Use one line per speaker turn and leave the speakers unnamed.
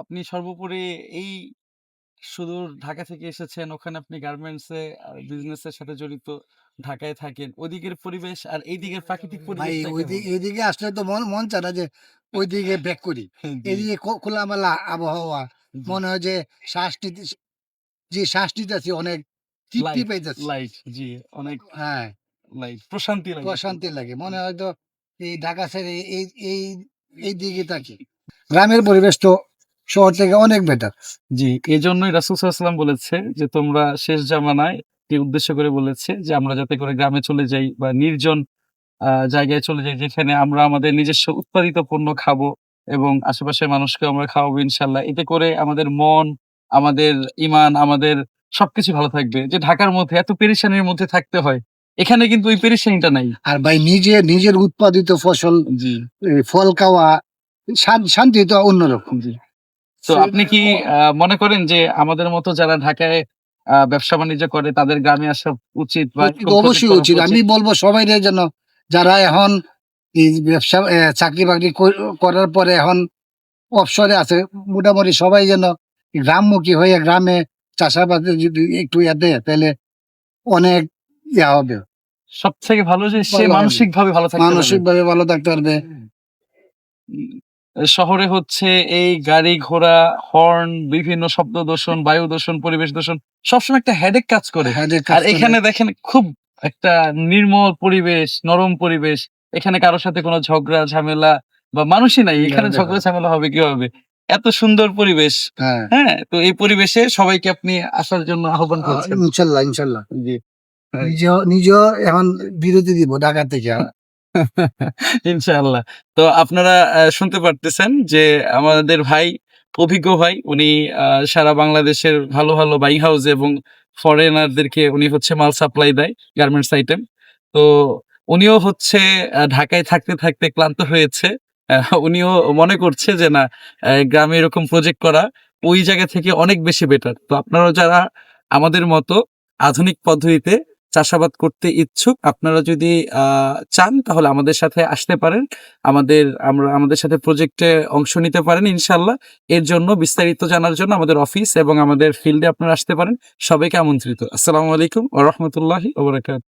আপনি সর্বোপরি এই সুদূর ঢাকা থেকে এসেছেন, ওখানে আপনি গার্মেন্টসে বিজনেসের সাথে জড়িত, ঢাকায় থাকেন। ওদিকের পরিবেশ আর এইদিকের প্রাকৃতিক
ভাই
পরিবেশটা কেমন?
এইদিকে আসলে তো মন মন চায় না যে ওইদিকে ব্যাক করি।
জি,
এদিকে খোলামেলা আবহাওয়া।
জি।
মনে হয় যে শ্বাস নিতে যে শ্বাস নিতেছি অনেক তৃপ্তি
লাইট,
পাইতেছি।
লাইট জি, অনেক
হ্যাঁ,
লাইট প্রশান্তি লাগে খুব।
প্রশান্তি লাগে। মনে হয় তো এই ঢাকা ছেড়ে এই এইদিকে থাকি। গ্রামের পরিবেশ তো শহর থেকে অনেক বেটার।
জি, এজন্যই রাসূল সাল্লাল্লাহু আলাইহি ওয়াসাল্লাম বলেছে যে, "তোমরা শেষ জামানায়" কে উদ্দেশ্য করে বলেছে যে, "আমরা যাতে করে গ্রামে চলে যাই বা নির্জন জায়গায় চলে যাই যেখানে আমরা আমাদের নিজস্ব উৎপাদিত পণ্য খাবো এবং আশেপাশের মানুষকেও আমরা খাওয়াবো ইনশাআল্লাহ। এতে করে আমাদের মন, আমাদের ঈমান, আমাদের সবকিছু ভালো থাকবে।" যে ঢাকার মধ্যে এত পেরেশানির মধ্যে থাকতে হয়। এখানে কিন্তু ওই পেরেশানিটা নাই।
আর ভাই নিজের উৎপাদিত ফসল
জি,
ফল খাওয়া শান্তি তো অন্যরকম।
জি। তো আপনি কি মনে করেন যে আমাদের মতো যারা ঢাকায় ব্যবসা-বাণিজ্য করে তাদের গ্রামে আসা উচিত বা
উচিত,
এরকম প্রজেক্ট
অবশ্যই
করা
উচিত। আমি
উচিত?
বলব সবাইরে যেন যারা এখন এই ব্যবসা চাকরি-বাকরি করার পরে এখন অবসরে আছে, মোটামুটি সবাই যেন গ্রামমুখী হয়ে গ্রামে চাষাবাদে যদি একটু দেয় তাহলে অনেক হবে।
সবথেকে ভালো যে সে
ভালো হবে।
মানসিকভাবে ভালো থাকতে পারবে।
মানসিকভাবে ভালো থাকতে পারবে।
উম শহরে হচ্ছে এই গাড়ি ঘোড়া, হর্ন, বিভিন্ন শব্দ দূষণ, বায়ু দূষণ, পরিবেশ দূষণ সবসময় একটা হেডেক কাজ করে।
হেডেক
আর
কাজ করে।
এখানে দেখেন খুব একটা নির্মল পরিবেশ, নরম পরিবেশ। এখানে কারো সাথে কোনো ঝগড়া ঝামেলা বা মানুষই নাই। এখানে ঝগড়া ঝামেলা হবে কিভাবে? এত সুন্দর পরিবেশ।
হ্যাঁ,
হ্যাঁ? তো এই পরিবেশে সবাইকে আপনি আসার জন্য আহ্বান করছেন।
ইনশাল্লাহ, ইনশাল্লাহ।
জি। হ্যাঁ।
নিজেও এখন বিরতি দিব ঢাকা থেকে।
ইনশাআল্লাহ। তো আপনারা শুনতে পারতেছেন যে আমাদের ভাই, অভিজ্ঞ ভাই উনি আ সারা বাংলাদেশের ভালো, ভালো বাইং হাউস এবং ফরেনারদেরকে উনি হচ্ছে মাল সাপ্লাই দেয় গার্মেন্টস আইটেম। তো উনিও হচ্ছে ঢাকায় থাকতে, থাকতে ক্লান্ত হয়েছে। উনিও মনে করছে যে না গ্রামে এরকম প্রজেক্ট করা ওই জায়গা থেকে অনেক বেশি বেটার। তো আপনারাও যারা আমাদের মতো আধুনিক পদ্ধতিতে চাষাবাদ করতে ইচ্ছুক, আপনারা যদি আ চান তাহলে আমাদের সাথে আসতে পারেন। আমাদের সাথে প্রজেক্টে অংশ নিতে পারেন ইনশাআল্লাহ। এর জন্য বিস্তারিত জানার জন্য আমাদের অফিস এবং আমাদের ফিল্ডে আপনারা আসতে পারেন। সবাইকে আমন্ত্রিত। আসসালামু আলাইকুম ওয়া রাহমাতুল্লাহি ওয়া বারাকাতুহু।